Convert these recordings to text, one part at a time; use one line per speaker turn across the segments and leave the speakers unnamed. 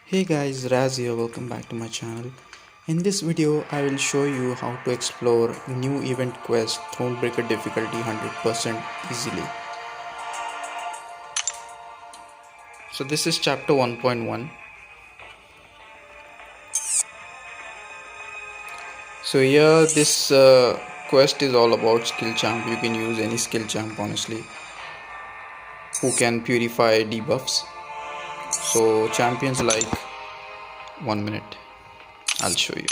Hey guys, Raz here, welcome back to my channel. In this video, I will show you how to explore new event quest Thronebreaker Difficulty 100% easily. So this is chapter 1.1. So here this quest is all about skill champ. You can use any skill champ honestly who can purify debuffs. So champions like 1 minute. I'll show you.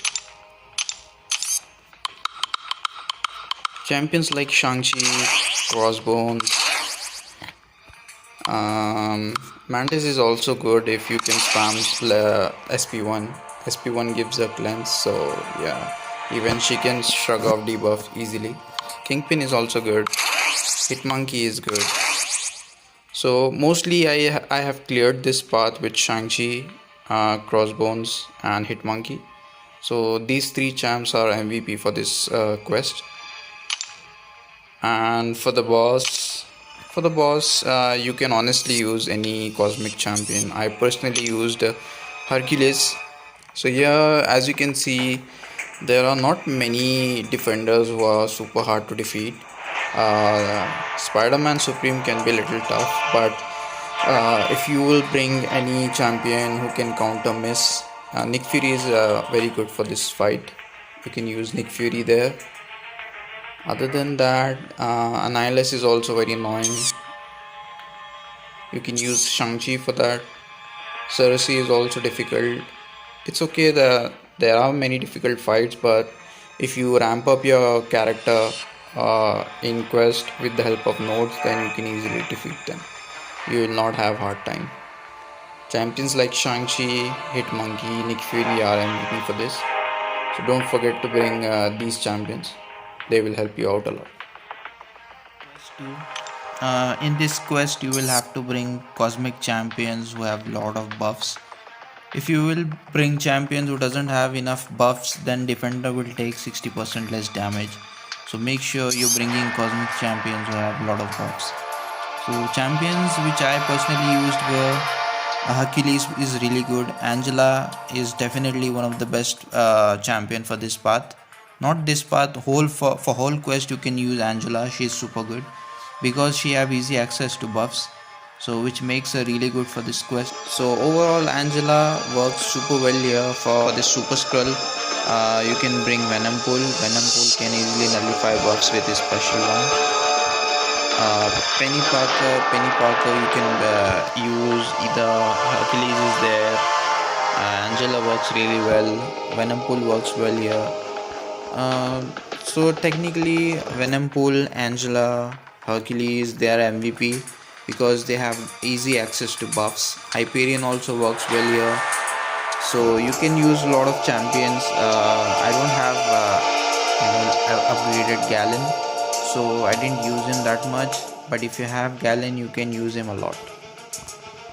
Champions like Shang-Chi, Crossbones, Mantis is also good if you can spam SP1. SP1 gives a cleanse, so yeah, even she can shrug off debuff easily. Kingpin is also good. Hitmonkey is good. So mostly I have cleared this path with Shang-Chi, Crossbones and Hitmonkey. So these three champs are MVP for this quest. And for the boss, you can honestly use any cosmic champion. I personally used Hercules. So yeah, as you can see, there are not many defenders who are super hard to defeat. Spider-Man Supreme can be a little tough, but if you will bring any champion who can counter miss, Nick Fury is very good for this fight. You can use Nick Fury there. Other than that, Annihilus is also very annoying. You can use Shang-Chi for that. Cersei is also difficult. It's okay that there are many difficult fights, but if you ramp up your character in quest with the help of nodes, then you can easily defeat them. You will not have hard time. Champions like Shang-Chi, Hitmonkey, Nick Fury are MVP for this. So don't forget to bring these champions. They will help you out a lot.
In this quest you will have to bring cosmic champions who have lot of buffs. If you will bring champions who doesn't have enough buffs, then defender will take 60% less damage. So make sure you're bringing cosmic champions who have lot of buffs. So champions which I personally used were Hercules is really good. Angela is definitely one of the best champion for this path. Not this path, whole for whole quest you can use Angela. She's super good because she have easy access to buffs, so which makes her really good for this quest. So overall Angela works super well here for this super scroll. You can bring Venom Pool can easily nullify buffs with his special one. Penny Parker you can use either. Hercules is there. Angela works really well. Venom Pool works well here. So technically Venom Pool, Angela, Hercules, they are MVP because they have easy access to buffs. Hyperion also works well here. So you can use a lot of champions. I don't have upgraded Galen, so I didn't use him that much. But if you have Galen, you can use him a lot.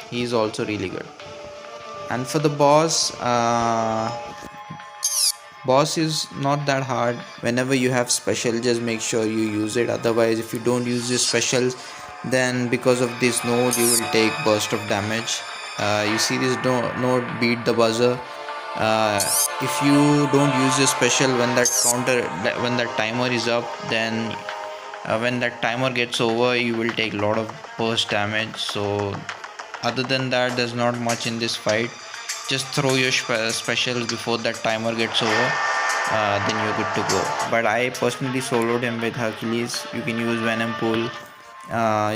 He is also really good. And for the boss is not that hard. Whenever you have special, just make sure you use it. Otherwise, if you don't use this special, then because of this node you will take burst of damage. You see this node beat the buzzer. If you don't use this special when that timer is up, then when that timer gets over you will take a lot of burst damage. So other than that, there's not much in this fight. Just throw your specials before that timer gets over, then you're good to go. But I personally soloed him with Hercules. You can use Venom Pool,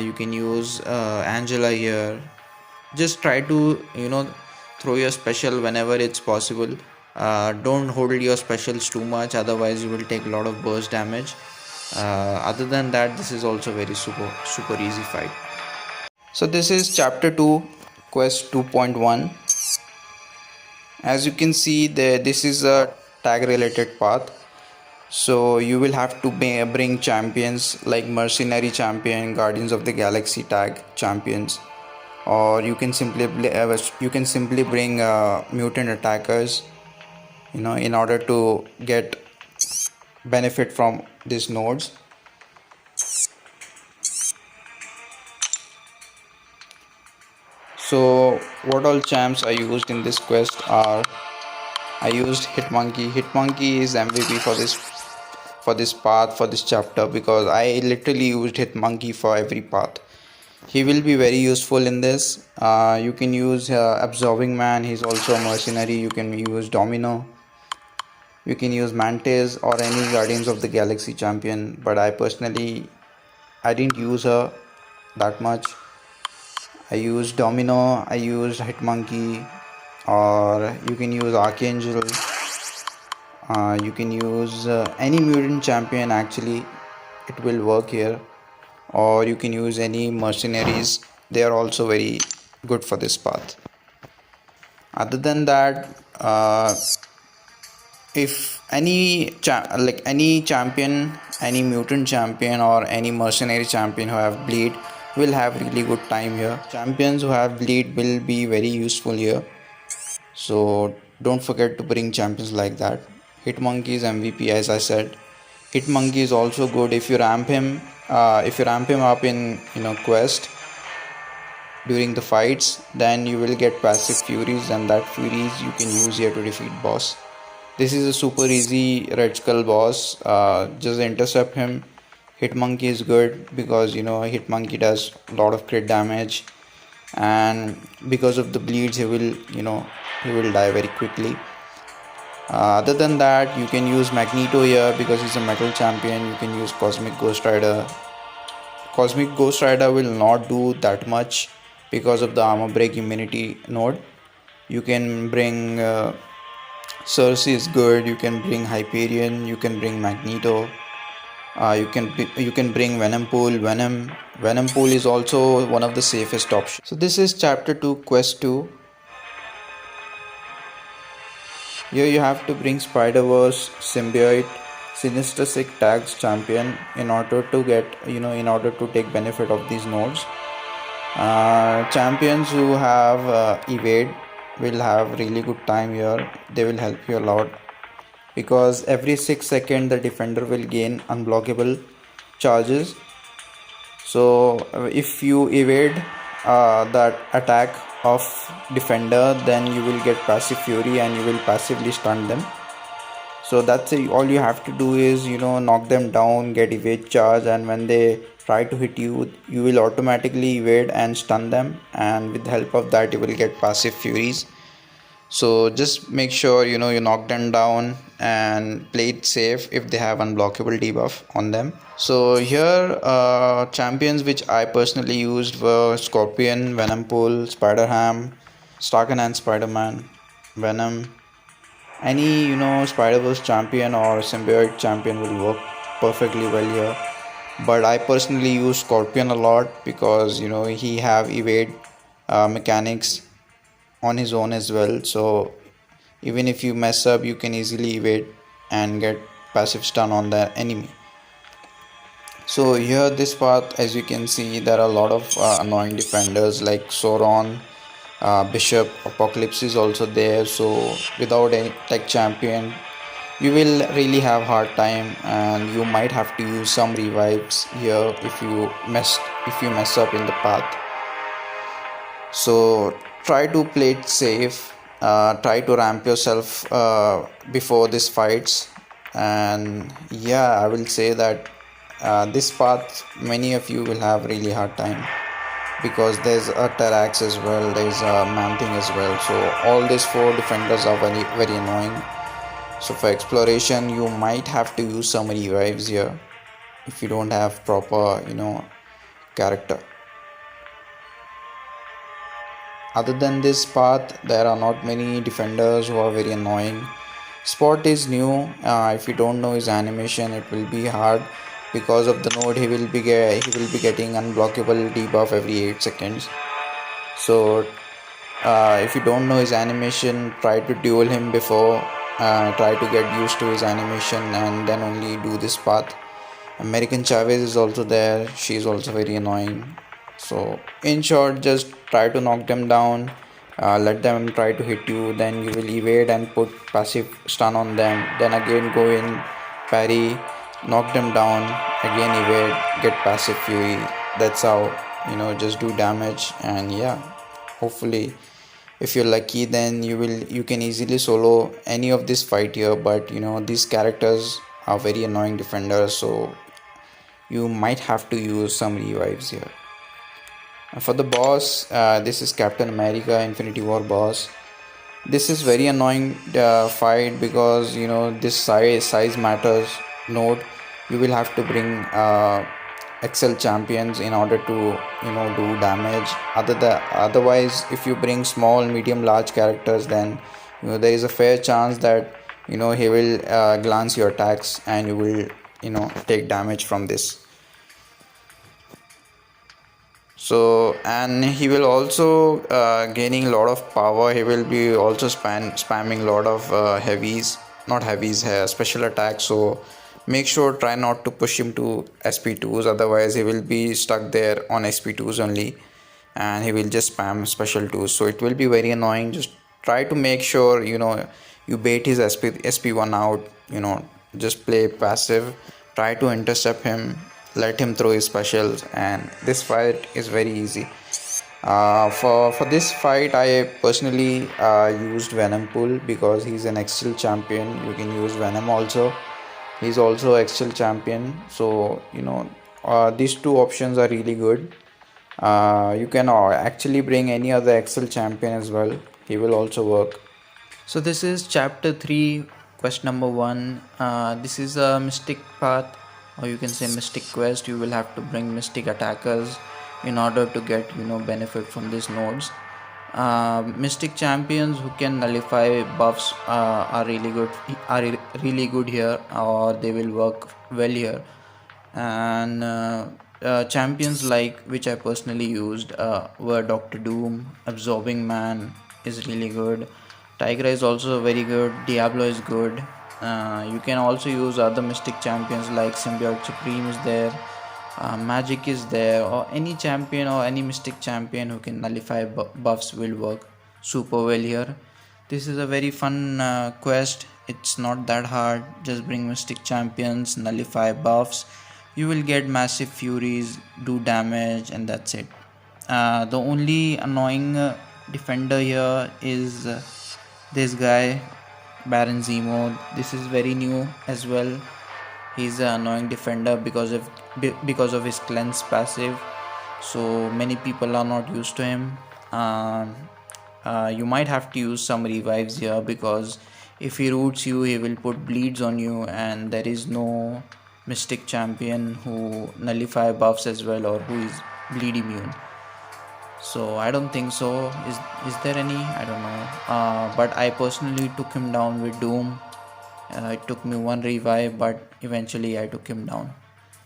you can use Angela here. Just try to throw your special whenever it's possible. Don't hold your specials too much, otherwise you will take a lot of burst damage. Other than that, this is also very super easy fight.
So this is chapter 2, quest 2.1. As you can see there, this is a tag related path. So you will have to bring champions like mercenary champion, guardians of the galaxy tag champions, or you can simply bring mutant attackers, in order to get benefit from these nodes. So what all champs I used in this quest are, I used Hitmonkey. Hitmonkey is MVP for this path, for this chapter, because I literally used Hitmonkey for every path. He will be very useful in this. You can use Absorbing Man. He's also a mercenary. You can use Domino. You can use Mantis or any Guardians of the Galaxy champion. But I didn't use her that much. I used Domino. I used Hitmonkey. Or you can use Archangel. You can use any mutant champion actually. It will work here. Or you can use any mercenaries. They are also very good for this path. Other than that, if any champion, any mutant champion or any mercenary champion who have bleed will have really good time here. Champions who have bleed will be very useful here, so don't forget to bring champions like that. Hitmonkey is MVP, as I said. Hitmonkey is also good if you ramp him, if you ramp him up in quest during the fights, then you will get passive furies, and that furies you can use here to defeat boss. This is a super easy red skull boss. Just intercept him. Hitmonkey is good because Hitmonkey does a lot of crit damage, and because of the bleeds he will die very quickly. Other than that, you can use Magneto here because he's a metal champion. You can use Cosmic Ghost Rider. Cosmic Ghost Rider will not do that much because of the armor break immunity node. You can bring Cersei is good. You can bring Hyperion. You can bring Magneto. You can bring Venom Pool. Venom Pool is also one of the safest options. So this is chapter 2, quest 2. Here you have to bring Spider-Verse, Symbiote, Sinister Six tags champion in order to get in order to take benefit of these nodes. Champions who have evade will have really good time here. They will help you a lot because every 6 seconds the defender will gain unblockable charges. So if you evade that attack of defender, then you will get passive fury and you will passively stun them. So that's it. All you have to do is knock them down, get evade charge, and when they try to hit you, you will automatically evade and stun them, and with the help of that you will get passive furies. So just make sure you knock them down and play it safe if they have unblockable debuff on them. So here champions which I personally used were Scorpion, Venom Pool, Spider-Ham, Starken and Spider-Man, Venom. Any Spider-Verse champion or Symbiote champion will work perfectly well here, but I personally use Scorpion a lot because he have evade mechanics on his own as well. So even if you mess up, you can easily evade and get passive stun on the enemy. So here this path, as you can see, there are a lot of annoying defenders like Sauron, Bishop, Apocalypse is also there. So without any tech champion, you will really have hard time, and you might have to use some revives here if you mess up in the path. So try to play it safe. Try to ramp yourself before these fights, and yeah, I will say that this path many of you will have really hard time because there's a Terax as well, there's a Man-Thing as well. So all these 4 defenders are very very annoying. So for exploration you might have to use some revives here if you don't have proper character. Other than this path, there are not many defenders who are very annoying. Spot is new. If you don't know his animation, it will be hard because of the node. He will be getting unblockable debuff every 8 seconds. So if you don't know his animation, try to duel him before. Try to get used to his animation and then only do this path. American Chavez is also there. She is also very annoying. So in short, just try to knock them down, let them try to hit you, then you will evade and put passive stun on them, then again go in, parry, knock them down, again evade, get passive fury. That's how just do damage. And yeah,
Hopefully, if you're lucky, then you can easily solo any of this fight here. But these characters are very annoying defenders, so you might have to use some revives here. And for the boss, this is Captain America Infinity War boss. This is very annoying fight because this size matters node. You will have to bring excel champions in order to do damage. Otherwise, if you bring small, medium, large characters, then there is a fair chance that he will glance your attacks and you will take damage from this. So, and he will also gaining a lot of power. He will be also spamming a lot of heavies, not heavies, special attacks. So make sure try not to push him to SP2s, otherwise he will be stuck there on SP2s only, and he will just spam special 2s. So it will be very annoying. Just try to make sure you bait his SP1 out. Just play passive, try to intercept him, let him throw his specials, and this fight is very easy. For this fight, I personally used Venom Pool because he's an Excel champion. You can use Venom also. He's also Excel champion. So these two options are really good. You can actually bring any other Excel champion as well. He will also work. So this is chapter 3, quest number 1. This is a mystic path, or you can say mystic quest. You will have to bring mystic attackers in order to get benefit from these nodes. Mystic champions who can nullify buffs are really good here, or they will work well here. And champions like which I personally used were Dr. Doom. Absorbing Man is really good. Tigra is also very good. Diablo is good. You can also use other mystic champions like Symbiote Supreme is there, Magic is there, or any champion or any mystic champion who can nullify buffs will work super well here. This is a very fun quest. It's not that hard. Just bring mystic champions, nullify buffs. You will get massive furies, do damage, and that's it. The only annoying defender here is this guy, Baron Zemo. This is very new as well. He's an annoying defender because of his cleanse passive. So many people are not used to him. You might have to use some revives here because if he roots you, he will put bleeds on you, and there is no mystic champion who nullify buffs as well or who is bleed immune. So I don't think so. Is there any? I don't know. But I personally took him down with Doom. It took me one revive, but eventually I took him down.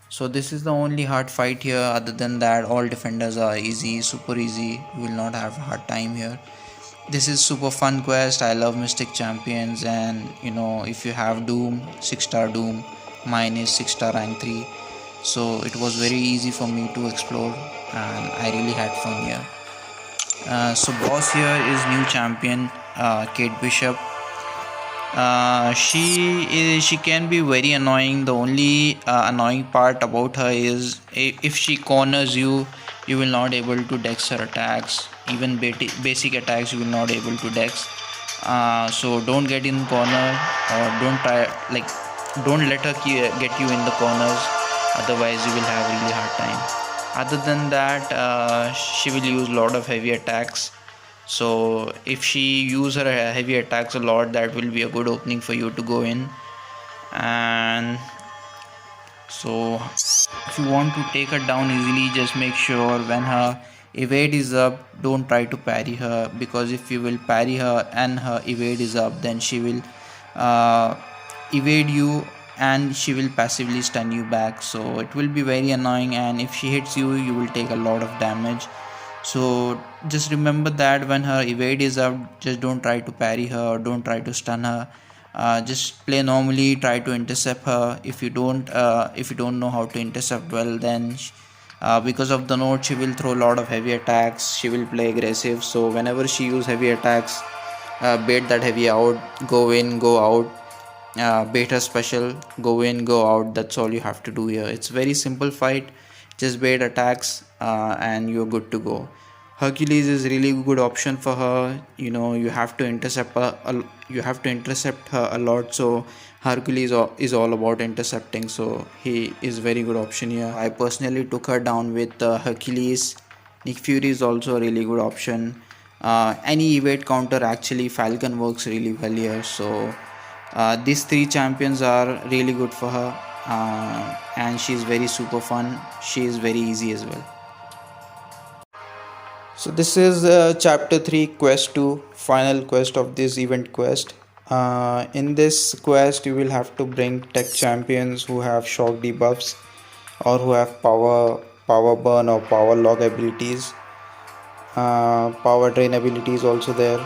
So this is the only hard fight here. Other than that, all defenders are easy, super easy. You will not have a hard time here. This is super fun quest. I love mystic champions, and if you have Doom, 6-star Doom, mine is 6-star rank 3. So it was very easy for me to explore, and I really had fun here. So boss here is new champion, Kate Bishop. She can be very annoying. The only annoying part about her is if she corners you, you will not able to dex her attacks. Even basic attacks you will not able to dex. So don't get in corner, or don't let her get you in the corners. Otherwise you will have a really hard time. Other than that, she will use a lot of heavy attacks. So if she uses her heavy attacks a lot, that will be a good opening for you to go in. And so if you want to take her down easily, just make sure when her evade is up, don't try to parry her, because if you will parry her and her evade is up, then she will evade you and she will passively stun you back. So it will be very annoying, and if she hits you, you will take a lot of damage. So just remember that when her evade is up, just don't try to parry her or don't try to stun her. Just play normally, try to intercept her. If you don't know how to intercept well, then because of the node, she will throw a lot of heavy attacks. She will play aggressive. So whenever she use heavy attacks, bait that heavy out, go in, go out. Bait her special, go in, go out. That's all you have to do here. It's very simple fight. Just bait attacks and you're good to go. Hercules is really good option for her. You have to intercept her a lot. So Hercules is all about intercepting. So he is very good option here. I personally took her down with Hercules. Nick Fury is also a really good option. Any evade counter, actually Falcon works really well here. So these three champions are really good for her, and she's very super fun. She is very easy as well. So this is chapter 3, quest 2, final quest of this event quest. In this quest you will have to bring tech champions who have shock debuffs or who have power burn or power log abilities. Power drain ability is also there.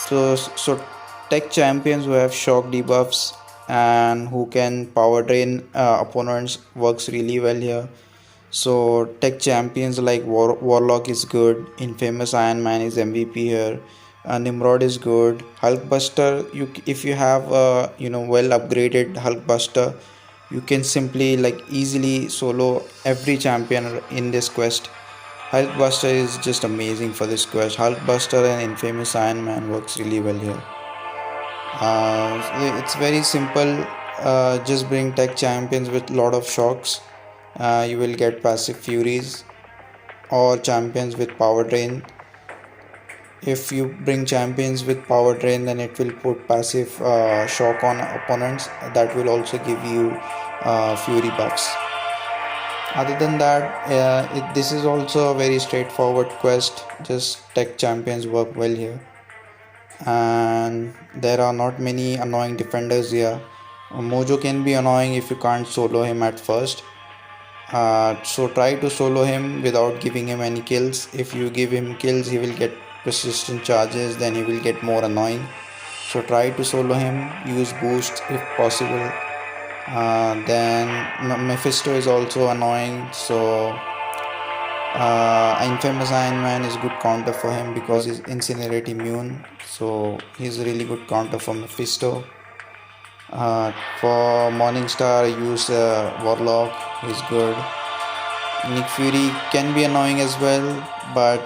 So tech champions who have shock debuffs and who can power drain opponents works really well here. So tech champions like Warlock is good, Infamous Iron Man is MVP here, Nimrod is good, Hulkbuster. If you have well upgraded Hulkbuster, you can simply easily solo every champion in this quest. Hulkbuster is just amazing for this quest. Hulkbuster and Infamous Iron Man works really well here. It's very simple. Just bring tech champions with lot of shocks. You will get passive furies or champions with power drain. If you bring champions with power drain, then it will put passive shock on opponents. That will also give you fury buffs. Other than that, this is also a very straightforward quest. Just tech champions work well here, and there are not many annoying defenders here. Mojo can be annoying if you can't solo him at first. So try to solo him without giving him any kills. If you give him kills, he will get persistent charges, then he will get more annoying. So try to solo him, use boost if possible. Then Mephisto is also annoying, so Infamous Iron Man is good counter for him because he's incinerate immune, so he's a really good counter for Mephisto. For Morningstar, use Warlock, he's good. Nick Fury can be annoying as well, but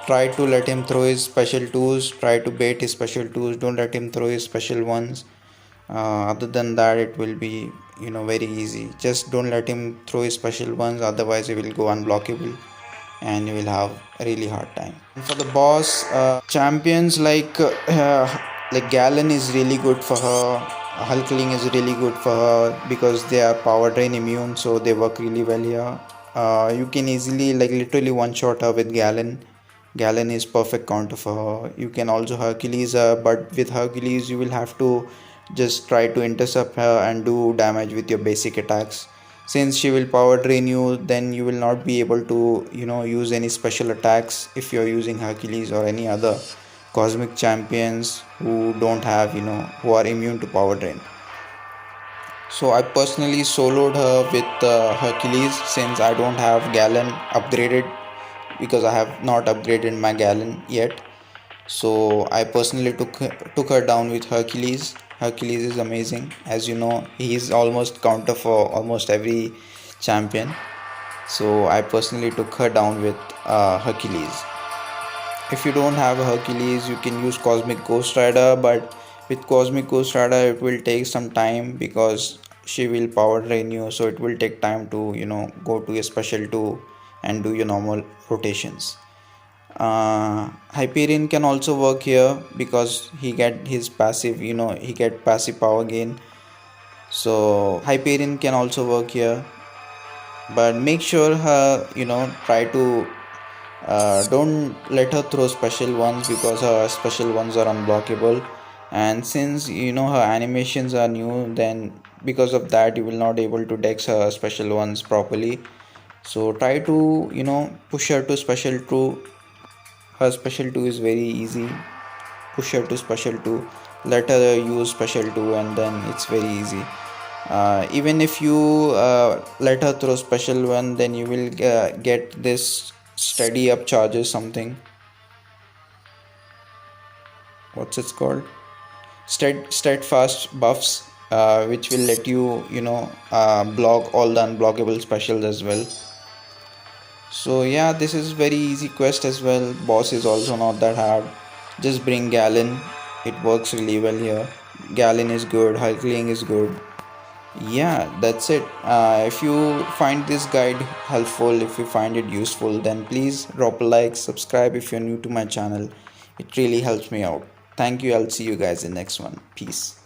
try to let him throw his special 2s, try to bait his special 2s, don't let him throw his special 1s. Other than that, it will be very easy. Just don't let him throw his special 1s, otherwise he will go unblockable and you will have a really hard time. And for the boss, champions like Galen is really good for her. Hulkling is really good for her because they are power drain immune, so they work really well here. You can easily literally one shot her with Galen. Galen is perfect counter for her. You can also Hercules her, but with Hercules you will have to just try to intercept her and do damage with your basic attacks. Since she will power drain you, then you will not be able to use any special attacks if you're using Hercules or any other cosmic champions who don't have who are immune to power drain. So I personally soloed her with Hercules since I don't have Galen upgraded, because I have not upgraded my Galen yet. So I personally took her down with Hercules. Hercules is amazing. As you know, he is almost counter for almost every champion. So I personally took her down with Hercules. If you don't have a Hercules, you can use Cosmic Ghost Rider, but with Cosmic Ghost Rider it will take some time because she will power drain you, so it will take time to go to a special 2 and do your normal rotations. Hyperion can also work here because he get his passive, he get passive power gain. So Hyperion can also work here, but make sure her try to don't let her throw special ones because her special ones are unblockable, and since her animations are new, then because of that you will not able to dex her special ones properly. So try to push her to special 2. Her special 2 is very easy. Push her to special 2, let her use special 2, and then it's very easy. Even if you let her throw special 1, then you will get this steady up charges, something, what's it's called, steadfast buffs, which will let you block all the unblockable specials as well. So yeah, this is very easy quest as well. Boss is also not that hard. Just bring Gallon. It works really well here. Gallon is good. Hulkling is good. Yeah, that's it. If you find this guide helpful, if you find it useful, then please drop a like, subscribe if you're new to my channel. It really helps me out. Thank you. I'll see you guys in next one. Peace.